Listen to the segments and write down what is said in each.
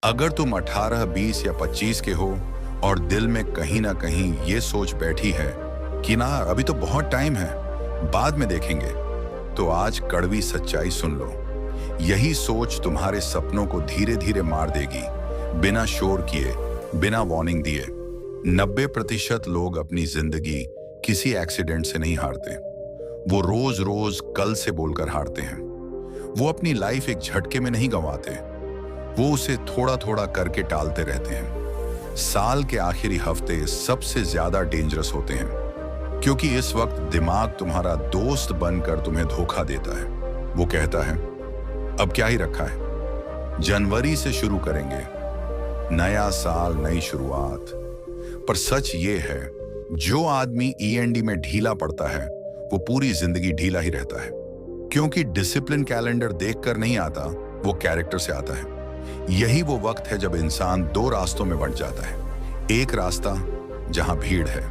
अगर तुम 18, 20 या 25 के हो और दिल में कहीं ना कहीं ये सोच बैठी है कि ना अभी तो बहुत टाइम है, बाद में देखेंगे, तो आज कड़वी सच्चाई सुन लो। यही सोच तुम्हारे सपनों को धीरे धीरे मार देगी, बिना शोर किए, बिना वार्निंग दिए। 90% लोग अपनी जिंदगी किसी एक्सीडेंट से नहीं हारते, वो रोज रोज कल से बोलकर हारते हैं। वो अपनी लाइफ एक झटके में नहीं गंवाते, वो उसे थोड़ा थोड़ा करके टालते रहते हैं। साल के आखिरी हफ्ते सबसे ज्यादा डेंजरस होते हैं, क्योंकि इस वक्त दिमाग तुम्हारा दोस्त बनकर तुम्हें धोखा देता है। वो कहता है अब क्या ही रखा है, जनवरी से शुरू करेंगे, नया साल, नई शुरुआत। पर सच ये है, जो आदमी ईएनडी में ढीला पड़ता है वो पूरी जिंदगी ढीला ही रहता है, क्योंकि डिसिप्लिन कैलेंडर देखकर नहीं आता, वो कैरेक्टर से आता है। यही वो वक्त है जब इंसान दो रास्तों में बंट जाता है। एक रास्ता जहां भीड़ है,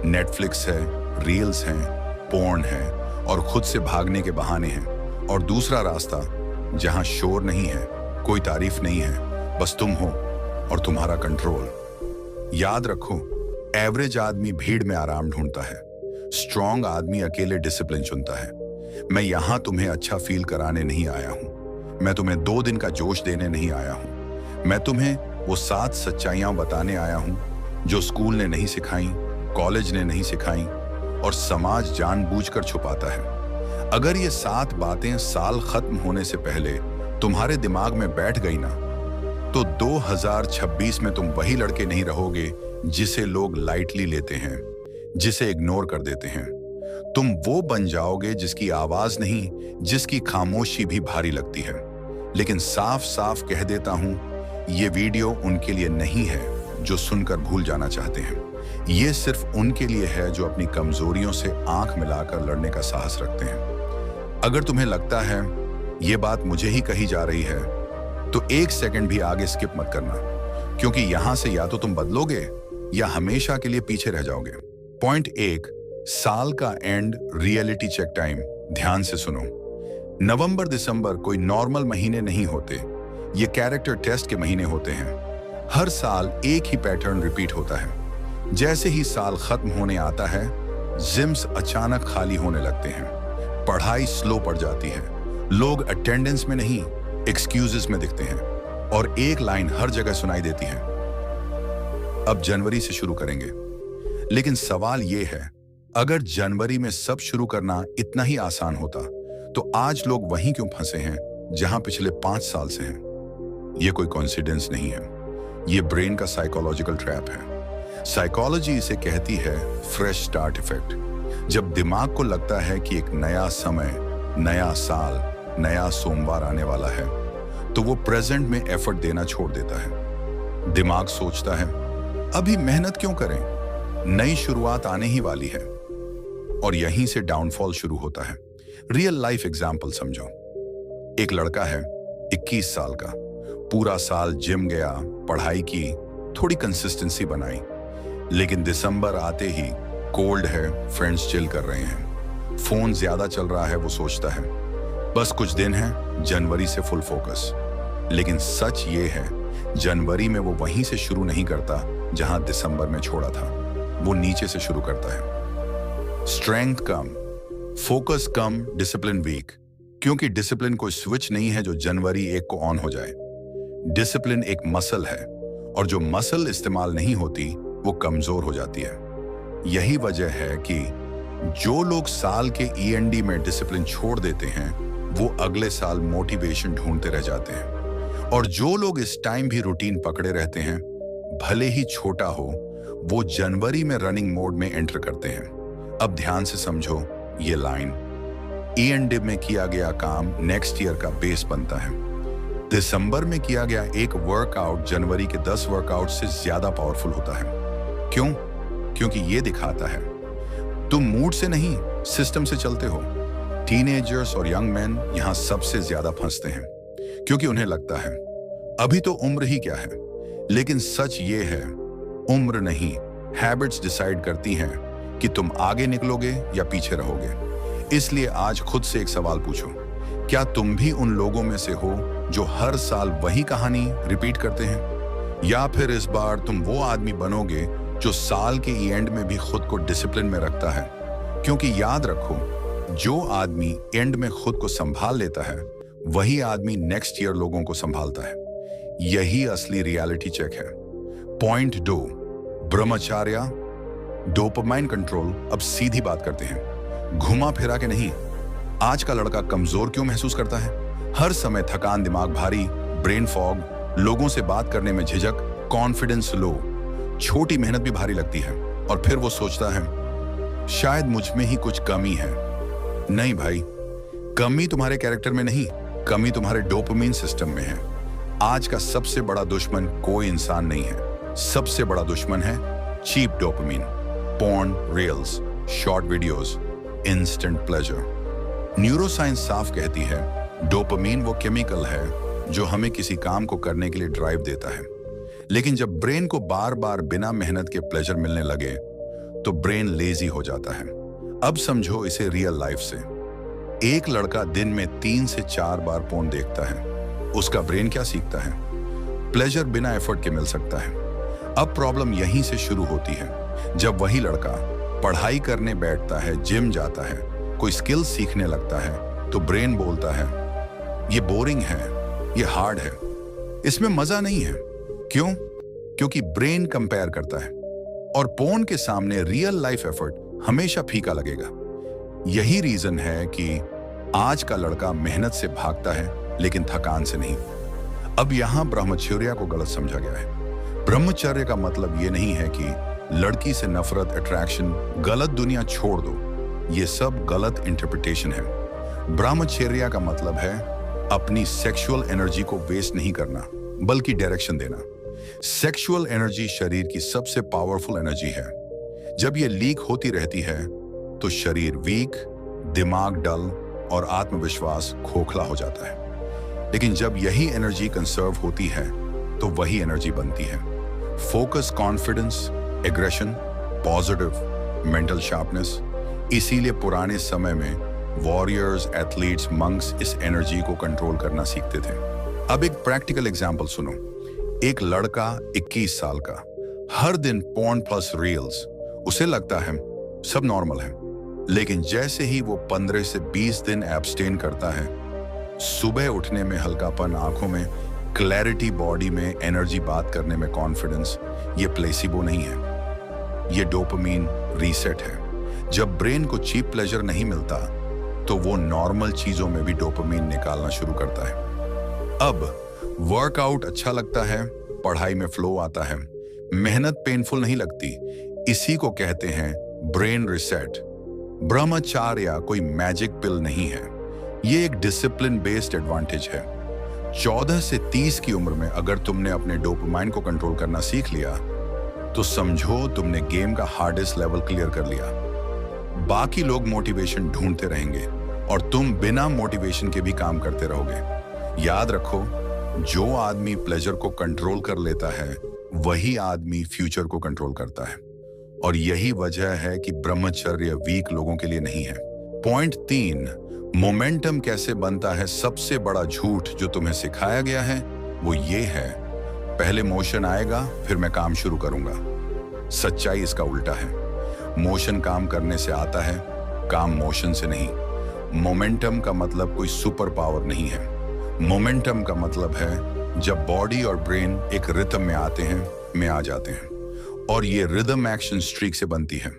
नेटफ्लिक्स है, रील्स हैं, पोर्न है और खुद से भागने के बहाने हैं, और दूसरा रास्ता जहां शोर नहीं है, कोई तारीफ नहीं है, बस तुम हो और तुम्हारा कंट्रोल। याद रखो, एवरेज आदमी भीड़ में आराम ढूंढता है, स्ट्रॉन्ग आदमी अकेले डिसिप्लिन चुनता है। मैं यहां तुम्हें अच्छा फील कराने नहीं आया हूं, मैं तुम्हें 2 दिन का जोश देने नहीं आया हूं। मैं तुम्हें वो 7 सच्चाइयां बताने आया हूं जो स्कूल ने नहीं सिखाई, कॉलेज ने नहीं सिखाई और समाज जानबूझकर छुपाता है। अगर ये 7 बातें साल खत्म होने से पहले तुम्हारे दिमाग में बैठ गई ना, तो 2026 में तुम वही लड़के नहीं रहोगे जिसे लोग लाइटली लेते हैं, जिसे इग्नोर कर देते हैं। तुम वो बन जाओगे जिसकी आवाज नहीं, जिसकी खामोशी भी भारी लगती है। लेकिन साफ साफ कह देता हूं, ये वीडियो उनके लिए नहीं है जो सुनकर भूल जाना चाहते हैं। ये सिर्फ उनके लिए है जो अपनी कमजोरियों से आंख मिलाकर लड़ने का साहस रखते हैं। अगर तुम्हें लगता है ये बात मुझे ही कही जा रही है, तो 1 सेकंड भी आगे स्किप मत करना, क्योंकि यहां से या तो तुम बदलोगे या हमेशा के लिए पीछे रह जाओगे। पॉइंट 1, साल का एंड, रियलिटी चेक टाइम। ध्यान से सुनो, नवंबर दिसंबर कोई नॉर्मल महीने नहीं होते, ये कैरेक्टर टेस्ट के महीने होते हैं। हर साल एक ही पैटर्न रिपीट होता है। जैसे ही साल खत्म होने आता है, जिम्स अचानक खाली होने लगते हैं, पढ़ाई स्लो पड़ जाती है, लोग अटेंडेंस में नहीं एक्सक्यूजेस में दिखते हैं, और एक लाइन हर जगह सुनाई देती है, अब जनवरी से शुरू करेंगे। लेकिन सवाल यह है, अगर जनवरी में सब शुरू करना इतना ही आसान होता, तो आज लोग वहीं क्यों फंसे हैं जहां पिछले 5 साल से हैं? यह कोई कोइंसिडेंस नहीं है, यह ब्रेन का साइकोलॉजिकल ट्रैप है। साइकोलॉजी इसे कहती है फ्रेश स्टार्ट इफेक्ट। जब दिमाग को लगता है कि एक नया समय, नया साल, नया सोमवार आने वाला है, तो वो प्रेजेंट में एफर्ट देना छोड़ देता है। दिमाग सोचता है अभी मेहनत क्यों करें, नई शुरुआत आने ही वाली है, और यहीं से डाउनफॉल शुरू होता है। रियल लाइफ एग्जाम्पल समझो। एक लड़का है 21 साल का, पूरा साल जिम गया, पढ़ाई की, थोड़ी कंसिस्टेंसी बनाई, लेकिन दिसंबर आते ही कोल्ड है, फ्रेंड्स चिल कर रहे हैं, फोन ज्यादा चल रहा है, वो सोचता है बस कुछ दिन है, जनवरी से फुल फोकस। लेकिन सच ये है, जनवरी में वो वहीं से शुरू नहीं करता जहां दिसंबर में छोड़ा था, वो नीचे से शुरू करता है। स्ट्रेंथ कम, फोकस कम, डिसिप्लिन वीक। क्योंकि डिसिप्लिन कोई स्विच नहीं है जो जनवरी 1 को ऑन हो जाए। डिसिप्लिन एक मसल है, और जो मसल इस्तेमाल नहीं होती वो कमजोर हो जाती है। यही वजह है कि जो लोग साल के ईएनडी में डिसिप्लिन छोड़ देते हैं, वो अगले साल मोटिवेशन ढूंढते रह जाते हैं। और जो लोग इस टाइम भी रूटीन पकड़े रहते हैं, भले ही छोटा हो, वो जनवरी में रनिंग मोड में एंटर करते हैं। अब ध्यान से समझो ये लाइन, ईएनडी में किया गया काम नेक्स्ट ईयर का बेस बनता है। दिसंबर में किया गया एक वर्कआउट जनवरी के 10 वर्कआउट से ज्यादा पावरफुल होता है। क्यों? क्योंकि ये दिखाता है तुम मूड से नहीं, सिस्टम से चलते हो। टीनेजर्स और यंग मैन यहां सबसे ज्यादा फंसते हैं, क्योंकि उन्हें लगता है अभी तो उम्र ही क्या है। लेकिन सच ये है, उम्र नहीं, हैबिट्स डिसाइड करती हैं कि तुम आगे निकलोगे या पीछे रहोगे। इसलिए आज खुद से एक सवाल पूछो, क्या तुम भी उन लोगों में से हो जो हर साल वही कहानी रिपीट करते हैं, या फिर इस बार तुम वो आदमी बनोगे जो साल के एंड में भी खुद को डिसिप्लिन में रखता है? क्योंकि याद रखो, जो आदमी एंड में खुद को संभाल लेता है वही आदमी नेक्स्ट ईयर लोगों को संभालता है। यही असली रियलिटी चेक है। पॉइंट 2, ब्रह्मचर्य, डोपामाइन कंट्रोल। अब सीधी बात करते हैं, घुमा फिरा के नहीं। आज का लड़का कमजोर क्यों महसूस करता है? हर समय थकान, दिमाग भारी, ब्रेन फॉग, लोगों से बात करने में झिझक, कॉन्फिडेंस लो, छोटी मेहनत भी भारी लगती है और फिर वो सोचता है शायद मुझ में ही कुछ कमी है। नहीं भाई, कमी तुम्हारे कैरेक्टर में नहीं, कमी तुम्हारे डोपामाइन सिस्टम में है। आज का सबसे बड़ा दुश्मन कोई इंसान नहीं है, सबसे बड़ा दुश्मन है cheap dopamine, porn, reels, short videos, instant pleasure. Neuroscience साफ कहती है डोपामाइन वो केमिकल है जो हमें किसी काम को करने के लिए ड्राइव देता है, लेकिन जब ब्रेन को बार बार बिना मेहनत के प्लेजर मिलने लगे तो ब्रेन लेजी हो जाता है। अब समझो इसे रियल लाइफ से। एक लड़का दिन में 3 से 4 बार पोर्न देखता है, उसका ब्रेन क्या सीखता है? प्लेजर बिना एफर्ट के मिल सकता है। अब प्रॉब्लम यहीं से शुरू होती है। जब वही लड़का पढ़ाई करने बैठता है, जिम जाता है, कोई स्किल सीखने लगता है, तो ब्रेन बोलता है ये बोरिंग है, ये हार्ड है, इसमें मजा नहीं है। क्यों? क्योंकि ब्रेन कंपेयर करता है और पोर्न के सामने रियल लाइफ एफर्ट हमेशा फीका लगेगा। यही रीजन है कि आज का लड़का मेहनत से भागता है लेकिन थकान से नहीं। अब यहां ब्रह्मचर्य को गलत समझा गया है। ब्रह्मचर्य का मतलब यह नहीं है कि लड़की से नफरत, अट्रैक्शन, गलत दुनिया छोड़ दो। ये सब गलत इंटरप्रिटेशन है। ब्रह्मचर्य का मतलब है अपनी सेक्सुअल एनर्जी को वेस्ट नहीं करना, बल्कि डायरेक्शन देना। सेक्सुअल एनर्जी शरीर की सबसे पावरफुल एनर्जी है। जब ये लीक होती रहती है तो शरीर वीक, दिमाग डल और आत्मविश्वास खोखला हो जाता है। लेकिन जब यही एनर्जी कंसर्व होती है तो वही एनर्जी बनती है focus, confidence, aggression, positive, mental sharpness. इसीलिए पुराने समय में वॉरियर्स, एथलीट्स, मंक्स इस एनर्जी को कंट्रोल करना सीखते थे। अब एक प्रैक्टिकल एग्जांपल सुनो। एक लड़का 21 साल का, हर दिन पोर्न प्लस रील्स, उसे लगता है सब नॉर्मल है। लेकिन जैसे ही वो 15 से 20 दिन एब्सटेन करता है, सुबह उठने में हल्कापन, आंखों में क्लैरिटी, बॉडी में एनर्जी, बात करने में कॉन्फिडेंस, ये प्लेसिबो नहीं है, ये डोपामाइन रीसेट है। जब ब्रेन को चीप प्लेजर नहीं मिलता तो वो नॉर्मल चीजों में भी डोपामाइन निकालना शुरू करता है। अब वर्कआउट अच्छा लगता है, पढ़ाई में फ्लो आता है, मेहनत पेनफुल नहीं लगती। इसी को कहते हैं ब्रेन रिसेट। ब्रह्मचर्य कोई मैजिक पिल नहीं है, ये एक डिसिप्लिन बेस्ड एडवांटेज है। 14 से 30 की उम्र में अगर तुमने अपने डोपामाइन को कंट्रोल करना सीख लिया तो समझो तुमने गेम का हार्डेस्ट लेवल क्लियर कर लिया। बाकी लोग मोटिवेशन ढूंढते रहेंगे और तुम बिना मोटिवेशन के भी काम करते रहोगे। याद रखो, जो आदमी प्लेजर को कंट्रोल कर लेता है वही आदमी फ्यूचर को कंट्रोल करता है। और यही वजह है कि ब्रह्मचर्य वीक लोगों के लिए नहीं है। पॉइंट 3, मोमेंटम कैसे बनता है। सबसे बड़ा झूठ जो तुम्हें सिखाया गया है वो ये है, पहले मोशन आएगा फिर मैं काम शुरू करूंगा। सच्चाई इसका उल्टा है। मोशन काम करने से आता है, काम मोशन से नहीं। मोमेंटम का मतलब कोई सुपर पावर नहीं है। मोमेंटम का मतलब है जब बॉडी और ब्रेन एक रिदम में आते हैं, में आ जाते हैं, और ये रिदम एक्शन स्ट्रीक से बनती है।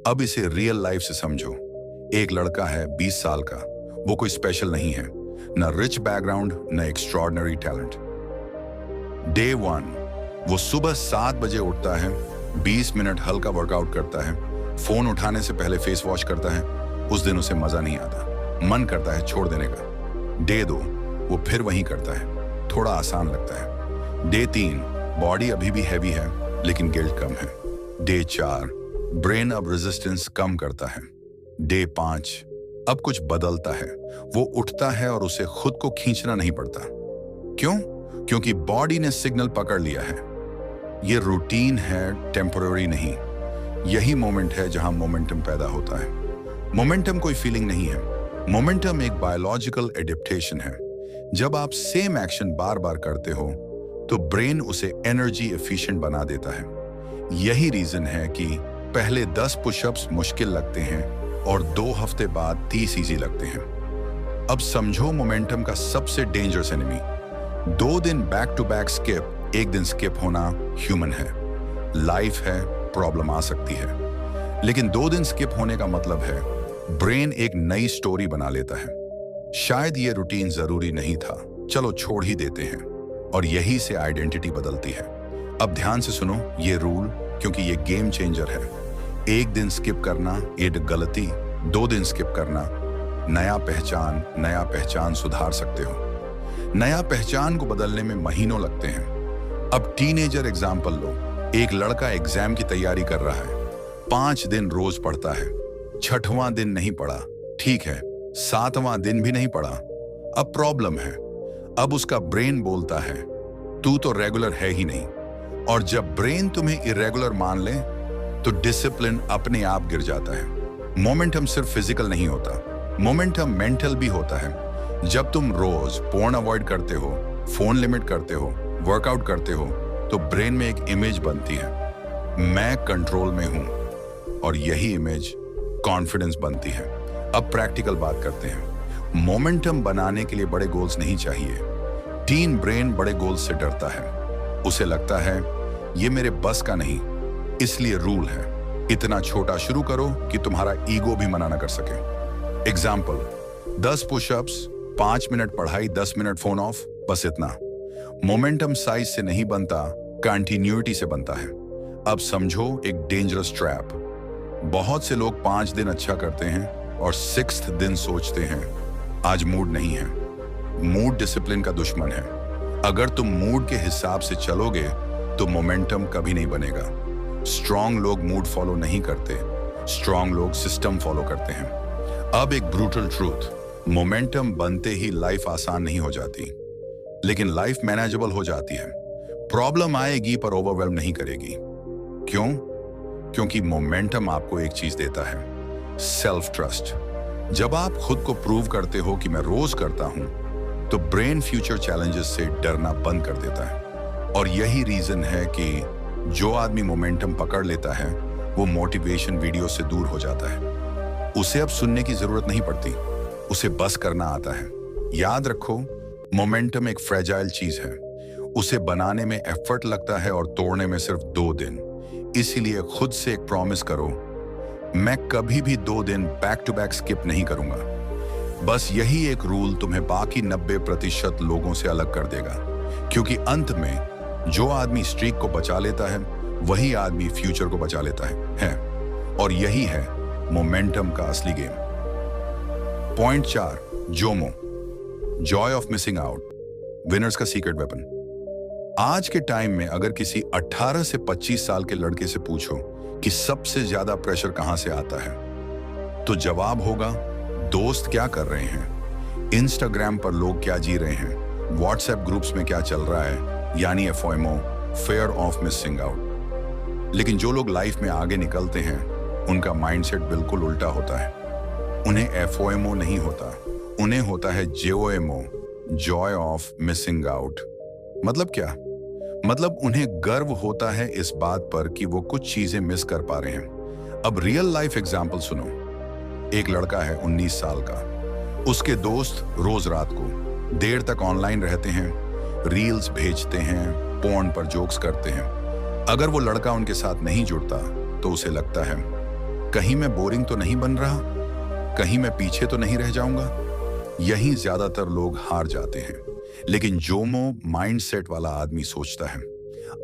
अब इसे रियल लाइफ से समझो। एक लड़का है 20 साल का, वो कोई स्पेशल नहीं है, न रिच बैकग्राउंड, न एक्स्ट्रॉर्डिनरी टैलेंट। डे 1 वो सुबह 7 बजे उठता है, 20 मिनट हल्का वर्कआउट करता है, फोन उठाने से पहले फेस वॉश करता है। उस दिन उसे मजा नहीं आता, मन करता है छोड़ देने का। डे 2 वो फिर वही करता है, थोड़ा आसान लगता है। डे 3 बॉडी अभी भी हैवी है लेकिन गिल्ट कम है। डे 4 ब्रेन अब रेजिस्टेंस कम करता है। डे 5 अब कुछ बदलता है, वो उठता है और उसे खुद को खींचना नहीं पड़ता। क्यों? क्योंकि बॉडी ने सिग्नल पकड़ लिया है। ये रूटीन है, टेम्पररी नहीं। यही मोमेंट है जहां मोमेंटम पैदा होता है। मोमेंटम कोई फीलिंग नहीं है, मोमेंटम एक बायोलॉजिकल एडेप्टेशन है। जब आप सेम एक्शन बार बार करते हो तो ब्रेन उसे एनर्जी एफिशिएंट बना देता है। यही रीजन है कि पहले 10 पुशअप्स मुश्किल लगते हैं और 2 हफ्ते बाद 30 इजी लगते हैं। अब समझो मोमेंटम का सबसे डेंजरस एनिमी। 2 दिन बैक टू बैक स्किप, एक दिन स्किप होना ह्यूमन है, लाइफ है, प्रॉब्लम आ सकती है। लेकिन 2 दिन स्किप होने का मतलब है ब्रेन एक नई स्टोरी बना लेता है। शायद ये रूटीन जरूरी नहीं था, चलो छोड़ ही देते हैं, और यही से आइडेंटिटी बदलती है। अब ध्यान से सुनो ये रूल, क्योंकि ये गेम चेंजर है। 1 दिन स्किप करना एक गलती, 2 दिन स्किप करना नया पहचान सुधार सकते हो। नया पहचान को बदलने में महीनों लगते हैं। अब टीनेजर एग्जाम्पल लो। एक लड़का एग्जाम की तैयारी कर रहा है, 5 दिन रोज पढ़ता है, 6वां दिन नहीं पढ़ा, ठीक है, 7वां दिन भी नहीं पढ़ा। अब प्रॉब्लम है, अब उसका ब्रेन बोलता है तू तो रेगुलर है ही नहीं। और जब ब्रेन तुम्हें इरेगुलर मान ले तो डिसिप्लिन अपने आप गिर जाता है। मोमेंटम सिर्फ फिजिकल नहीं होता, मोमेंटम मेंटल भी होता है। जब तुम रोज पोर्न अवॉइड करते हो, फोन लिमिट करते हो, वर्कआउट करते हो, तो ब्रेन में एक इमेज बनती है, मैं कंट्रोल में हूं, और यही इमेज कॉन्फिडेंस बनती है। अब प्रैक्टिकल बात करते हैं। मोमेंटम बनाने के लिए बड़े गोल्स नहीं चाहिए। टीन ब्रेन बड़े गोल्स से डरता है। उसे लगता है ये मेरे बस का नहीं, इसलिए रूल है इतना छोटा शुरू करो कि तुम्हारा ईगो भी मना ना कर सके। एग्जाम्पल, 10 पुशअप्स, 5 मिनट पढ़ाई, 10 मिनट फोन ऑफ, बस इतना। मोमेंटम साइज से नहीं बनता, कंटिन्यूटी से बनता है। अब समझो एक डेंजरस ट्रैप। बहुत से लोग 5 दिन अच्छा करते हैं और 6th दिन सोचते हैं आज मूड नहीं है। मूड डिसिप्लिन का दुश्मन है। अगर तुम मूड के हिसाब से चलोगे तो मोमेंटम कभी नहीं बनेगा। स्ट्रांग लोग मूड फॉलो नहीं करते, स्ट्रांग लोग सिस्टम फॉलो करते हैं। अब एक ब्रूटल ट्रूथ, मोमेंटम बनते ही लाइफ आसान नहीं हो जाती, लेकिन लाइफ मैनेजेबल हो जाती है। प्रॉब्लम आएगी पर ओवरवेल्म नहीं करेगी। क्यों? क्योंकि मोमेंटम आपको एक चीज देता है, सेल्फ ट्रस्ट। जब आप खुद को प्रूव करते हो कि मैं रोज करता हूं, तो ब्रेन फ्यूचर चैलेंजेस से डरना बंद कर देता है। और यही रीजन है कि जो आदमी मोमेंटम पकड़ लेता है वो मोटिवेशन वीडियो से दूर हो जाता है। उसे अब सुनने की जरूरत नहीं पड़ती, उसे बस करना आता है। याद रखो, मोमेंटम एक फ्रेजाइल चीज है। उसे बनाने में एफर्ट लगता है और तोड़ने में सिर्फ 2 दिन। इसीलिए खुद से एक प्रॉमिस करो, मैं कभी भी 2 दिन बैक टू बैक स्किप नहीं करूंगा। बस यही एक रूल तुम्हें बाकी 90% लोगों से अलग कर देगा। क्योंकि अंत में जो आदमी स्ट्रीक को बचा लेता है वही आदमी फ्यूचर को बचा लेता है। और यही है मोमेंटम का असली game. Point 4, Jomo, Joy of missing out, winners का सीक्रेट वेपन। आज के टाइम में अगर किसी 18 से 25 साल के लड़के से पूछो कि सबसे ज्यादा प्रेशर कहां से आता है, तो जवाब होगा दोस्त क्या कर रहे हैं, इंस्टाग्राम पर लोग क्या जी रहे हैं, व्हाट्सएप ग्रुप्स में क्या चल रहा है, यानी एफओएमओ, फियर ऑफ मिसिंग आउट। लेकिन जो लोग लाइफ में आगे निकलते हैं उनका माइंडसेट बिल्कुल उल्टा होता है। उन्हें एफओएमओ नहीं होता, उन्हें होता है जेओएमओ, जॉय ऑफ मिसिंग आउट। मतलब क्या? मतलब उन्हें गर्व होता है इस बात पर कि वो कुछ चीजें मिस कर पा रहे हैं। अब रियल लाइफ एग्जाम्पल सुनो। एक लड़का है 19 साल का, उसके दोस्त रोज रात को देर तक ऑनलाइन रहते हैं, रील्स भेजते हैं, पोर्न पर जोक्स करते हैं। अगर वो लड़का उनके साथ नहीं जुड़ता तो उसे लगता है कहीं मैं बोरिंग तो नहीं बन रहा, कहीं मैं पीछे तो नहीं रह जाऊंगा। यही ज्यादातर लोग हार जाते हैं। लेकिन जोमो माइंडसेट वाला आदमी सोचता है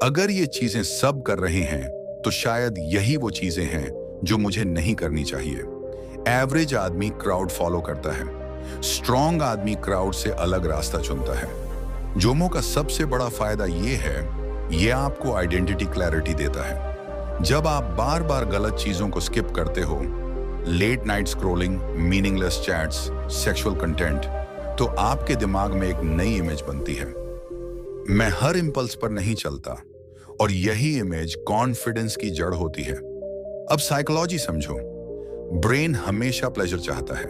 अगर ये चीजें सब कर रहे हैं तो शायद यही वो चीजें हैं जो मुझे नहीं करनी चाहिए। एवरेज आदमी क्राउड फॉलो करता है, स्ट्रॉन्ग आदमी क्राउड से अलग रास्ता चुनता है। जोमो का सबसे बड़ा फायदा ये है, ये आपको आइडेंटिटी क्लैरिटी देता है। जब आप बार बार गलत चीजों को स्किप करते हो, late night scrolling, meaningless chats, sexual content, तो आपके दिमाग में एक नई इमेज बनती है, मैं हर इंपल्स पर नहीं चलता, और यही इमेज कॉन्फिडेंस की जड़ होती है। अब साइकोलॉजी समझो। ब्रेन हमेशा प्लेजर चाहता है,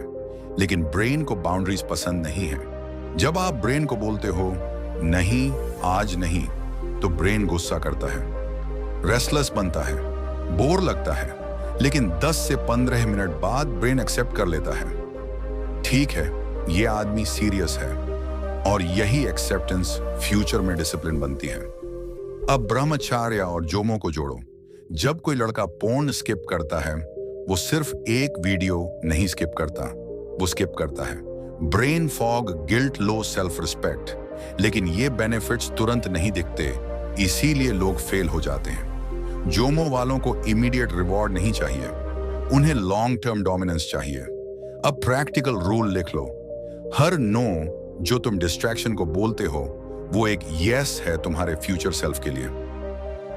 लेकिन ब्रेन को बाउंड्रीज पसंद नहीं है। जब आप ब्रेन को बोलते हो नहीं, आज नहीं, तो ब्रेन गुस्सा करता है, रेस्टलेस बनता है, बोर लगता है, लेकिन 10 से 15 मिनट बाद ब्रेन एक्सेप्ट कर लेता है। ठीक है, ये आदमी सीरियस है, और यही एक्सेप्टेंस फ्यूचर में डिसिप्लिन बनती है। अब ब्रह्मचर्य और जोमो को जोड़ो। जब कोई लड़का पोर्न स्किप करता है, वो सिर्फ एक वीडियो नहीं स्किप करता, वो स्किप करता है brain fog, guilt, low self respect. लेकिन ये बेनिफिट्स तुरंत नहीं दिखते, इसीलिए लोग फेल हो जाते हैं। जोमो वालों को इमीडिएट रिवॉर्ड नहीं चाहिए, उन्हें लॉन्ग टर्म डोमिनेंस चाहिए। अब प्रैक्टिकल रूल लिख लो। हर नो जो तुम डिस्ट्रैक्शन को बोलते हो, वो एक यस है तुम्हारे फ्यूचर सेल्फ के लिए।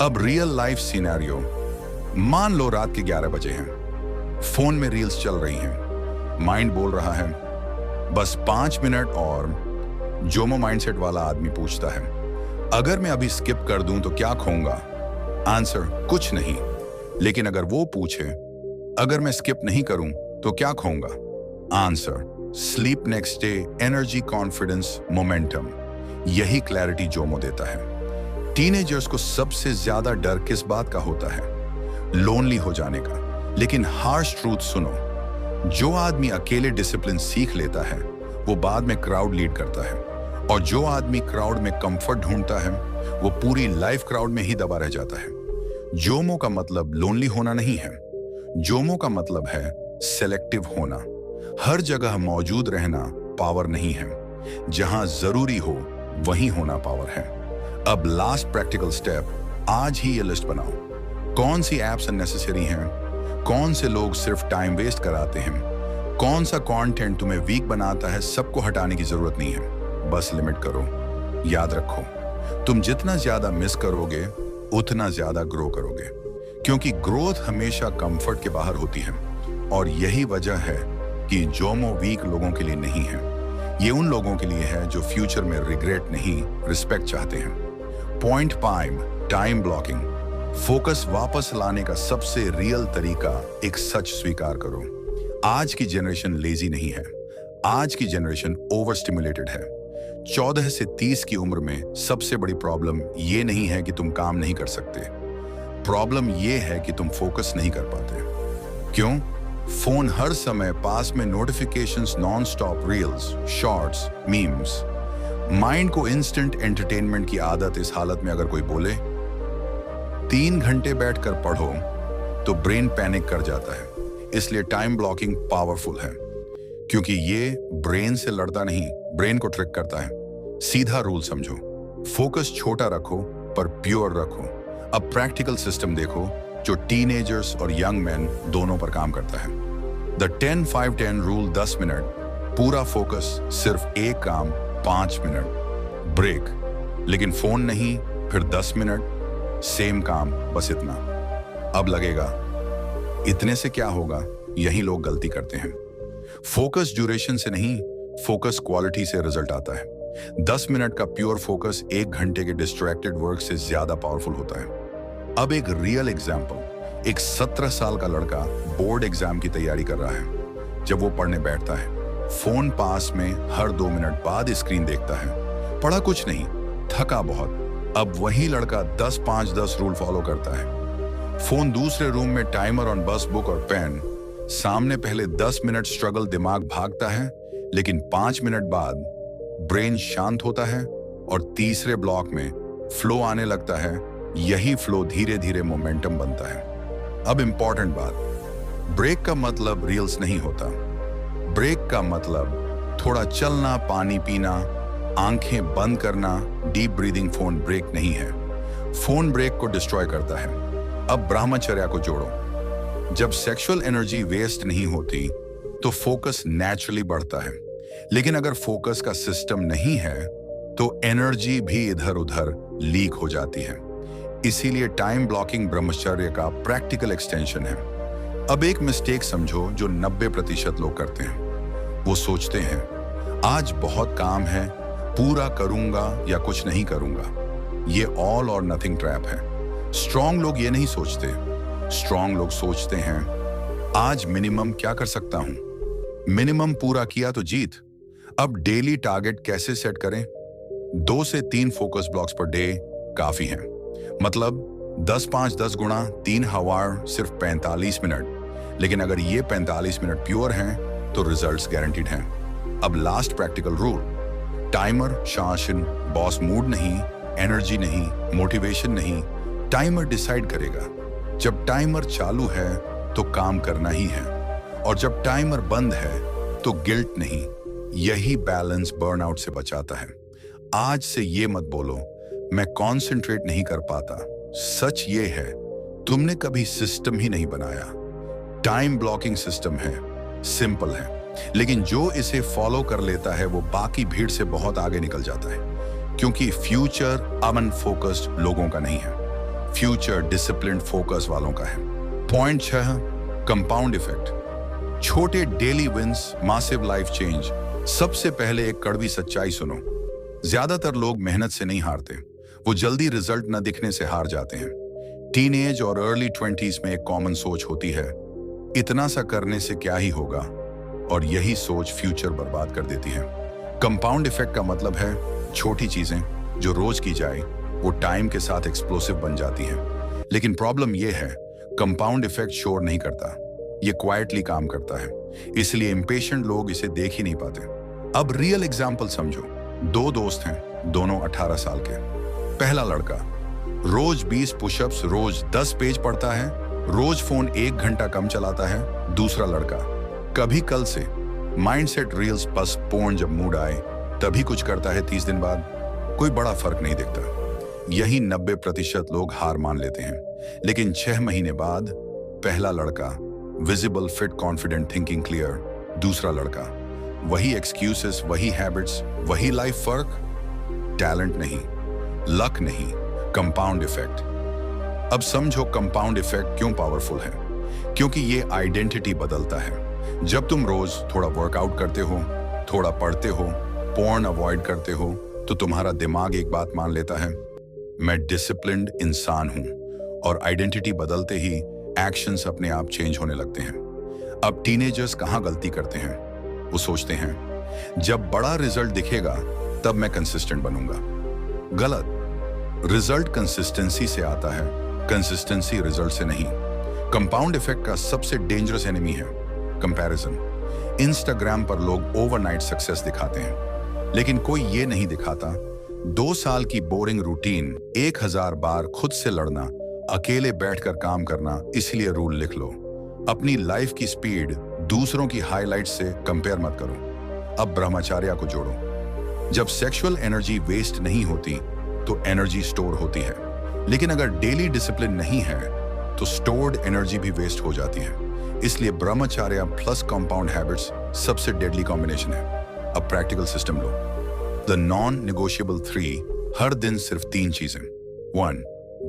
अब रियल लाइफ सिनेरियो। मान लो रात के 11 बजे हैं, फोन में रील्स चल रही हैं, माइंड बोल रहा है बस 5 मिनट और। जोमो माइंडसेट वाला आदमी पूछता है, अगर मैं अभी स्किप कर दूं तो क्या खोऊंगा? आंसर, कुछ नहीं। लेकिन अगर वो पूछे, अगर मैं स्किप नहीं करूं तो क्या खोऊंगा? Answer, sleep next day, energy, confidence, momentum. यही क्लैरिटी जोमो देता है। टीनेजर्स को सबसे ज्यादा डर किस बात का होता है? लोनली हो जाने का। लेकिन हार्श ट्रूथ सुनो, जो आदमी अकेले डिसिप्लिन सीख लेता है, वो बाद में क्राउड लीड करता है, और जो आदमी क्राउड में कंफर्ट ढूंढता है, वो पूरी लाइफ क्राउड में ही दबा रह जाता है। जोमो का मतलब लोनली होना नहीं है, जोमो का मतलब है सेलेक्टिव होना। हर जगह मौजूद रहना पावर नहीं है, जहां जरूरी हो वहीं होना पावर है। अब लास्ट प्रैक्टिकल स्टेप, आज ही ये लिस्ट बनाओ। कौन सी एप्स अननेसेसरी हैं, कौन से लोग सिर्फ टाइम वेस्ट कराते हैं, कौन सा कंटेंट तुम्हें वीक बनाता है, सबको हटाने की जरूरत नहीं है, बस लिमिट करो। याद रखो, तुम जितना ज्यादा मिस करोगे उतना ज्यादा ग्रो करोगे, क्योंकि ग्रोथ हमेशा कंफर्ट के बाहर होती है। और यही वजह है कि जोमो वीक लोगों के लिए नहीं है, ये उन लोगों के लिए है जो फ्यूचर में रिग्रेट नहीं, रिस्पेक्ट चाहते हैं। Point 5, time blocking. फोकस वापस लाने का सबसे रियल तरीका एक सच स्वीकार करो। आज की जनरेशन लेजी नहीं है, आज की जनरेशन ओवर स्टिमुलेटेड है। 14 से 30 की उम्र में सबसे बड़ी प्रॉब्लम ये नहीं है कि तुम काम नहीं कर सकते, प्रॉब्लम ये है कि तुम फोकस नहीं कर पाते। क्यों? फोन हर समय पास में, notifications non stop, reels, shorts, memes. Mind को इंस्टेंट एंटरटेनमेंट की आदत। इस हालत में अगर कोई बोले 3 घंटे बैठकर पढ़ो, तो ब्रेन पैनिक कर जाता है। इसलिए टाइम ब्लॉकिंग पावरफुल है, क्योंकि ये ब्रेन से लड़ता नहीं, ब्रेन को ट्रिक करता है। सीधा रूल समझो, फोकस छोटा रखो पर प्योर रखो। अब प्रैक्टिकल सिस्टम देखो जो टीनेजर्स और यंग मैन दोनों पर काम करता है। The 10-5-10 rule. 10 मिनट पूरा फोकस, सिर्फ एक काम, 5 मिनट ब्रेक, लेकिन फोन नहीं, फिर 10 मिनट सेम काम, बस इतना। अब लगेगा इतने से क्या होगा, यही लोग गलती करते हैं। फोकस ड्यूरेशन से नहीं, फोकस क्वालिटी से रिजल्ट आता है। 10 मिनट का प्योर फोकस 1 घंटे के डिस्ट्रैक्टेड वर्क से ज्यादा पावरफुल होता है। अब एक रियल एग्जाम्पल। एक 17 साल का लड़का बोर्ड एग्जाम की तैयारी कर रहा है। जब वो पढ़ने बैठता है, फोन पास में, हर 2 मिनट बाद स्क्रीन देखता है। पढ़ा कुछ नहीं, थका बहुत। अब वही लड़का 10-5-10 रूल फॉलो करता है। फोन दूसरे रूम में, टाइमर ऑन, बस, बुक और पेन सामने। पहले 10 मिनट स्ट्रगल, दिमाग भागता है, लेकिन 5 मिनट बाद ब्रेन शांत होता है और तीसरे ब्लॉक में फ्लो आने लगता है। यही फ्लो धीरे धीरे मोमेंटम बनता है। अब इंपॉर्टेंट बात, ब्रेक का मतलब रील्स नहीं होता। ब्रेक का मतलब थोड़ा चलना, पानी पीना, आंखें बंद करना, डीप ब्रीदिंग। फोन ब्रेक नहीं है, फोन ब्रेक को डिस्ट्रॉय करता है। अब ब्रह्मचर्या को जोड़ो। जब सेक्सुअल एनर्जी वेस्ट नहीं होती तो फोकस नेचुरली बढ़ता है, लेकिन अगर फोकस का सिस्टम नहीं है तो एनर्जी भी इधर उधर लीक हो जाती है। इसीलिए टाइम ब्लॉकिंग ब्रह्मचर्य का प्रैक्टिकल एक्सटेंशन है। अब एक मिस्टेक समझो जो 90% लोग करते हैं। वो सोचते हैं आज बहुत काम है, पूरा करूंगा या कुछ नहीं करूंगा। ये ऑल और नथिंग ट्रैप है। स्ट्रॉन्ग लोग ये नहीं सोचते। स्ट्रॉन्ग लोग सोचते हैं आज मिनिमम क्या कर सकता हूं, मिनिमम पूरा किया तो जीत। अब डेली टारगेट कैसे सेट करें? 2 से 3 फोकस ब्लॉक्स पर डे काफी हैं। मतलब 10-5-10 गुणा 3 आवर सिर्फ 45 मिनट। लेकिन अगर ये 45 मिनट प्योर हैं तो रिजल्ट्स गारंटीड हैं। अब लास्ट प्रैक्टिकल रूल, टाइमर शासन, बॉस मूड नहीं, एनर्जी नहीं, मोटिवेशन नहीं, टाइमर डिसाइड करेगा। जब टाइमर चालू है तो काम करना ही है, और जब टाइमर बंद है तो गिल्ट नहीं। यही बैलेंस बर्नआउट से बचाता है। आज से ये मत बोलो मैं कॉन्सेंट्रेट नहीं कर पाता। सच ये है तुमने कभी सिस्टम ही नहीं बनाया। टाइम ब्लॉकिंग सिस्टम है, सिंपल है, लेकिन जो इसे फॉलो कर लेता है वो बाकी भीड़ से बहुत आगे निकल जाता है। क्योंकि फ्यूचर अमन फोकस्ड लोगों का नहीं है, फ्यूचर डिसिप्लिन्ड फोकस वालों का है। Point 6, compound effect. छोटे daily wins, massive life change. सबसे पहले एक कड़वी सच्चाई सुनो। ज्यादातर लोग मेहनत से नहीं हारते, वो जल्दी रिजल्ट न दिखने से हार जाते हैं। टीनेज और अर्ली 20s में एक कॉमन सोच होती है, इतना सा करने से क्या ही होगा, और यही सोच फ्यूचर बर्बाद कर देती है। कंपाउंड इफेक्ट का मतलब है छोटी चीजें जो रोज की जाए वो टाइम के साथ एक्सप्लोसिव बन जाती हैं। लेकिन प्रॉब्लम यह है कंपाउंड इफेक्ट शोर नहीं करता, ये क्वाइटली काम करता है, इसलिए इंपेशेंट लोग इसे देख ही नहीं पाते। अब रियल एग्जाम्पल समझो। 2 दोस्त हैं, दोनों 18 साल के। पहला लड़का रोज 20 पुशअप्स, रोज 10 पेज पढ़ता है, रोज फोन 1 घंटा कम चलाता है। दूसरा लड़का कभी कल से माइंडसेट रील्स, बस पोर्न जब मूड आए तभी कुछ करता है, 30 दिन बाद कोई बड़ा फर्क नहीं दिखता। यही 90% लोग हार मान लेते हैं। लेकिन 6 महीने बाद पहला लड़का visible, fit, confident, thinking clear. दूसरा लड़का वही एक्सक्यूजेस, वही हैबिट्स, वही लाइफ। फर्क टैलेंट नहीं, लक नहीं, कंपाउंड इफेक्ट। अब समझो कंपाउंड इफेक्ट क्यों पावरफुल है। क्योंकि ये आइडेंटिटी बदलता है। जब तुम रोज थोड़ा वर्कआउट करते हो, थोड़ा पढ़ते हो, पोर्न अवॉइड करते हो, तो तुम्हारा दिमाग एक बात मान लेता है, मैं डिसिप्लिन्ड इंसान हूं। और आइडेंटिटी बदलते ही एक्शंस अपने आप चेंज होने लगते हैं। अब टीनेजर्स कहां गलती करते हैं? वो सोचते हैं जब बड़ा रिजल्ट दिखेगा तब मैं कंसिस्टेंट बनूंगा। गलत। रिजल्ट कंसिस्टेंसी से आता है, कंसिस्टेंसी रिजल्ट से नहीं। कंपाउंड इफेक्ट का सबसे डेंजरस एनिमी है कंपैरिजन। इंस्टाग्राम पर लोग ओवरनाइट सक्सेस दिखाते हैं, लेकिन कोई ये नहीं दिखाता 2 साल की बोरिंग रूटीन, 1000 बार खुद से लड़ना, अकेले बैठकर काम करना। इसलिए रूल लिख लो, अपनी लाइफ की स्पीड दूसरों की हाइलाइट से कंपेयर मत करो। अब ब्रह्मचर्य को जोड़ो। जब सेक्सुअल एनर्जी वेस्ट नहीं होती तो एनर्जी स्टोर होती है, लेकिन अगर डेली डिसिप्लिन नहीं है तो स्टोर्ड एनर्जी भी वेस्ट हो जाती है। इसलिए ब्रह्मचर्य प्लस कंपाउंड हैबिट्स सबसे डेडली कॉम्बिनेशन है। अब प्रैक्टिकल सिस्टम लो। द नॉन नेगोशिएबल 3, हर दिन सिर्फ 3 चीजें। 1,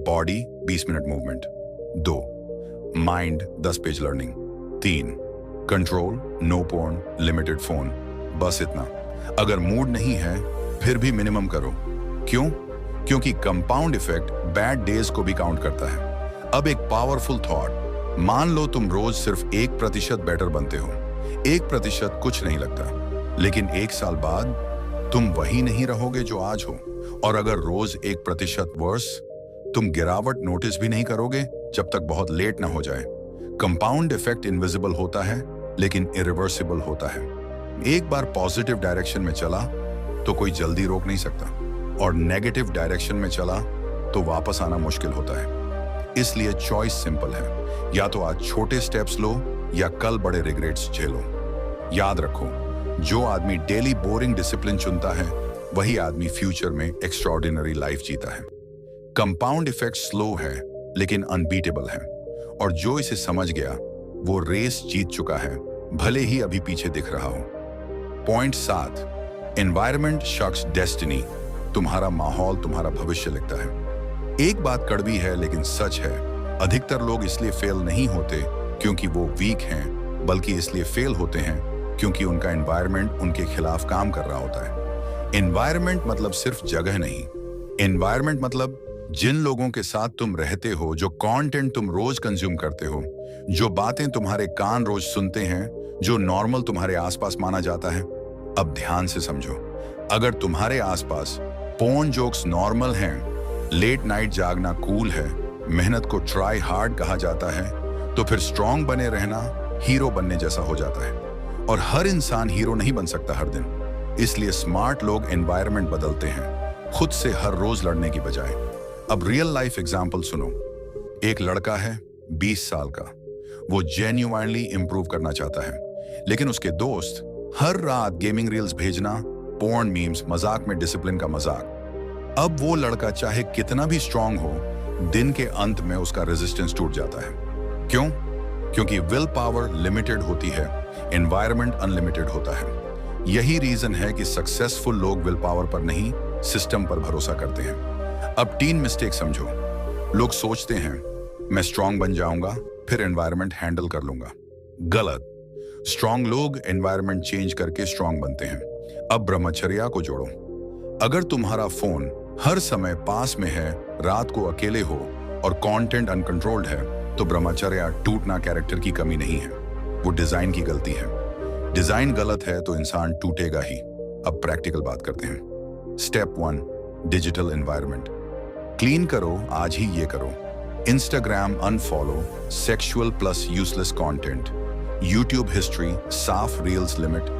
body 20 minute movement. 2, mind 10 page learning. 3, control, no porn, limited phone. बस इतना। अगर मूड नहीं है फिर भी मिनिमम करो। क्यों? क्योंकि कंपाउंड इफेक्ट बैड डेज को भी काउंट करता है। अब एक पावरफुल थॉट, मान लो तुम रोज सिर्फ 1% बेटर बनते हो। 1% कुछ नहीं लगता, लेकिन 1 साल बाद तुम वही नहीं रहोगे जो आज हो। और अगर रोज 1% वर्स, तुम गिरावट नोटिस भी नहीं करोगे जब तक बहुत लेट ना हो जाए। कंपाउंड इफेक्ट इनविजिबल होता है लेकिन इरिवर्सिबल होता है। एक बार पॉजिटिव डायरेक्शन में चला तो कोई जल्दी रोक नहीं सकता, और नेगेटिव डायरेक्शन में चला तो वापस आना मुश्किल होता है। इसलिए चॉइस सिंपल है, या तो आज छोटे स्टेप्स लो या कल बड़े रिग्रेट्स झेलो। याद रखो, जो आदमी डेली बोरिंग डिसिप्लिन चुनता है वही आदमी फ्यूचर में एक्स्ट्राऑर्डिनरी लाइफ जीता है। कंपाउंड इफेक्ट स्लो है लेकिन अनबीटेबल है, और जो इसे समझ गया वो रेस जीत चुका है, भले ही अभी पीछे दिख रहा हो। पॉइंट 7, एनवायरनमेंट शक्स डेस्टिनी। तुम्हारा माहौल तुम्हारा भविष्य लिखता है। एक बात कड़वी है लेकिन सच है, अधिकतर लोग इसलिए फेल नहीं होते क्योंकि वो वीक हैं, बल्कि इसलिए फेल होते हैं क्योंकि उनका एनवायरनमेंट उनके खिलाफ काम कर रहा होता है। एनवायरनमेंट मतलब सिर्फ जगह नहीं, एनवायरनमेंट मतलब जिन लोगों के साथ तुम रहते हो, जो कंटेंट तुम रोज कंज्यूम करते हो, जो बातें तुम्हारे कान रोज सुनते हैं, जो नॉर्मल तुम्हारे आसपास माना जाता है। अब ध्यान से समझो, अगर तुम्हारे आसपास पोर्न जोक्स नॉर्मल हैं, लेट नाइट जागना कूल है, मेहनत को ट्राई हार्ड कहा जाता है, तो फिर स्ट्रांग बने रहना हीरो बनने जैसा हो जाता है। और हर इंसान हीरो नहीं बन सकता हर दिन, इसलिए स्मार्ट लोग एनवायरनमेंट बदलते हैं, खुद से हर रोज लड़ने की बजाय। अब रियल लाइफ एग्जाम्पल सुनो। एक लड़का है 20 साल का, वो जेन्युइनली इंप्रूव करना चाहता है, लेकिन उसके दोस्त हर रात गेमिंग रील्स भेजना, पोर्न मीम्स, मजाक में डिसिप्लिन का मजाक। अब वो लड़का चाहे कितना भी स्ट्रांग हो, दिन के अंत में उसका रेजिस्टेंस टूट जाता है। क्यों? क्योंकि विल पावर लिमिटेड होती है, एनवायरनमेंट अनलिमिटेड होता है। यही रीजन है कि सक्सेसफुल लोग विल पावर पर नहीं, सिस्टम पर भरोसा करते हैं। अब 3 मिस्टेक समझो। लोग सोचते हैं मैं स्ट्रांग बन जाऊंगा, फिर एनवायरनमेंट हैंडल कर लूंगा। गलत। स्ट्रांग लोग एनवायरनमेंट चेंज करके स्ट्रांग बनते हैं। अब ब्रह्मचर्या को जोड़ो। अगर तुम्हारा फोन हर समय पास में है, रात को अकेले हो और कंटेंट अनकंट्रोल्ड है, तो ब्रह्मचर्या टूटना कैरेक्टर की कमी नहीं है, वो डिजाइन की गलती है। डिजाइन गलत है तो इंसान टूटेगा ही। अब प्रैक्टिकल बात करते हैं। स्टेप 1, डिजिटल एनवायरनमेंट क्लीन करो। आज ही ये करो। Instagram unfollow, sexual plus useless content, YouTube history, साफ reels limit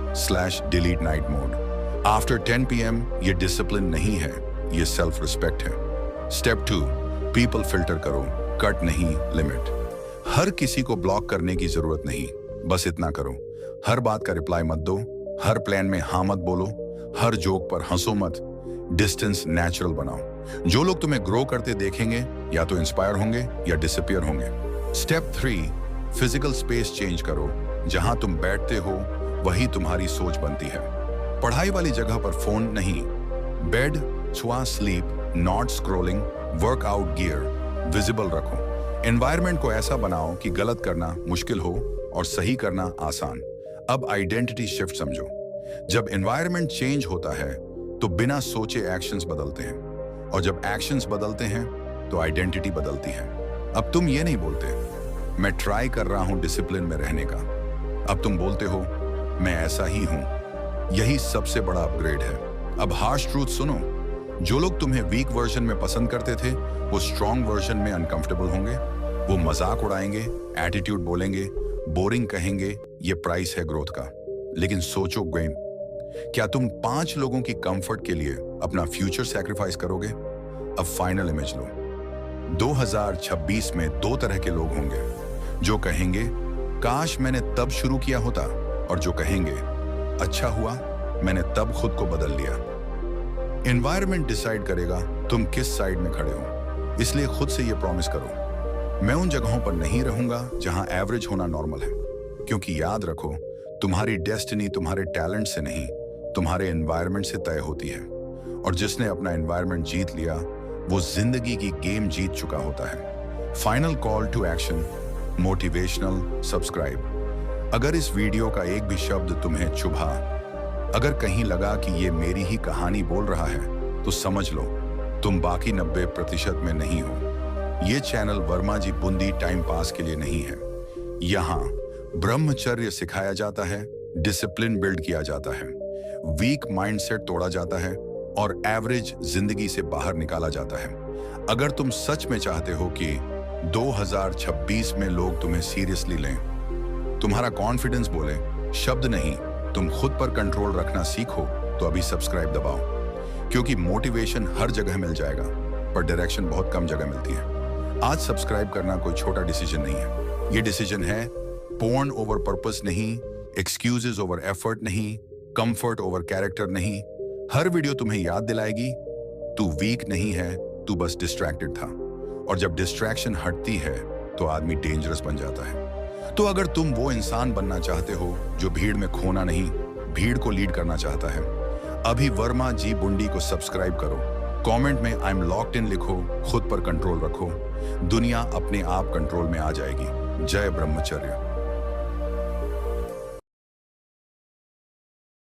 /delete night mode. After 10 PM ये डिसिप्लिन नहीं है, ये सेल्फ रिस्पेक्ट है। स्टेप 2, पीपल फिल्टर करो, कट नहीं लिमिट। हर किसी को ब्लॉक करने की जरूरत नहीं, बस इतना करो, हर बात का रिप्लाई मत दो, हर प्लान में हाँ मत बोलो, हर जोक पर हंसो मत। डिस्टेंस नेचुरल बनाओ। जो लोग तुम्हें ग्रो करते देखेंगे या तो इंस्पायर होंगे या डिसअपियर होंगे। स्टेप 3, फिजिकल स्पेस चेंज करो। जहां तुम बैठते हो वही तुम्हारी सोच बनती है। पढ़ाई वाली जगह पर फोन नहीं, बेड, स्वा sleep, not scrolling, workout gear visible रखो। एनवायरनमेंट को ऐसा बनाओ कि गलत करना मुश्किल हो और सही करना आसान। अब आइडेंटिटी शिफ्ट समझो। जब एनवायरनमेंट चेंज होता है तो बिना सोचे एक्शंस बदलते हैं, और जब एक्शंस बदलते हैं तो आइडेंटिटी बदलती है। अब तुम ये नहीं बोलते मैं ट्राई कर रहा हूं डिसिप्लिन में रहने का, अब तुम बोलते हो मैं ऐसा ही हूं। यही सबसे बड़ा अपग्रेड है। अब हार्श ट्रूथ सुनो। जो लोग तुम्हें वीक वर्जन में पसंद करते थे, वो स्ट्रॉन्ग वर्जन में अनकंफर्टेबल होंगे। वो मजाक उड़ाएंगे, एटीट्यूड बोलेंगे, बोरिंग कहेंगे। ये प्राइस है ग्रोथ का। लेकिन सोचो गेम, क्या तुम 5 लोगों की कंफर्ट के लिए अपना फ्यूचर सैक्रिफाइस करोगे? अब फाइनल इमेज लो। 2026 में 2 तरह के लोग होंगे, जो कहेंगे काश मैंने तब शुरू किया होता, और जो कहेंगे अच्छा हुआ मैंने तब खुद को बदल लिया। एनवायरनमेंट डिसाइड करेगा तुम किस साइड में खड़े हो, इसलिए खुद से ये प्रॉमिस करो मैं उन जगहों पर नहीं रहूंगा जहां एवरेज होना नॉर्मल है। क्योंकि याद रखो, तुम्हारी डेस्टिनी तुम्हारे टैलेंट से नहीं, तुम्हारे एनवायरनमेंट से तय होती है। और जिसने अपना एनवायरनमेंट जीत लिया, वो जिंदगी की गेम जीत चुका होता है। Final call to action, motivational subscribe. अगर इस वीडियो का एक भी शब्द तुम्हें चुभा, अगर कहीं लगा कि ये मेरी ही कहानी बोल रहा है, तो समझ लो तुम बाकी 90% में नहीं हो। ये चैनल वर्मा जी बूंदी टाइम पास के लिए नहीं है। यहाँ ब्रह्मचर्य सिखाया जाता है, डिसिप्लिन बिल्ड किया जाता है, वीक माइंडसेट तोड़ा जाता है और एवरेज जिंदगी से बाहर निकाला जाता है। अगर तुम सच में चाहते हो कि 2026 में लोग तुम्हें सीरियसली लें, तुम्हारा कॉन्फिडेंस बोले, शब्द नहीं, तुम खुद पर कंट्रोल रखना सीखो, तो अभी सब्सक्राइब दबाओ। क्योंकि मोटिवेशन हर जगह मिल जाएगा, पर डायरेक्शन बहुत कम जगह मिलती है। आज सब्सक्राइब करना कोई छोटा डिसीजन नहीं है। ये डिसीजन है पोर्न ओवर पर्पस नहीं, एक्सक्यूजेस ओवर एफर्ट नहीं, कंफर्ट ओवर कैरेक्टर नहीं। हर वीडियो तुम्हें याद दिलाएगी तू वीक नहीं है, तू बस डिस्ट्रैक्टेड था। और जब डिस्ट्रैक्शन हटती है तो आदमी डेंजरस बन जाता है। तो अगर तुम वो इंसान बनना चाहते हो जो भीड़ में खोना नहीं, भीड़ को लीड करना चाहता है, अभी वर्मा जी बूंदी को सब्सक्राइब करो। कमेंट में आई एम लॉक्ड इन लिखो, खुद पर कंट्रोल रखो, दुनिया अपने आप कंट्रोल में आ जाएगी। जय ब्रह्मचर्य।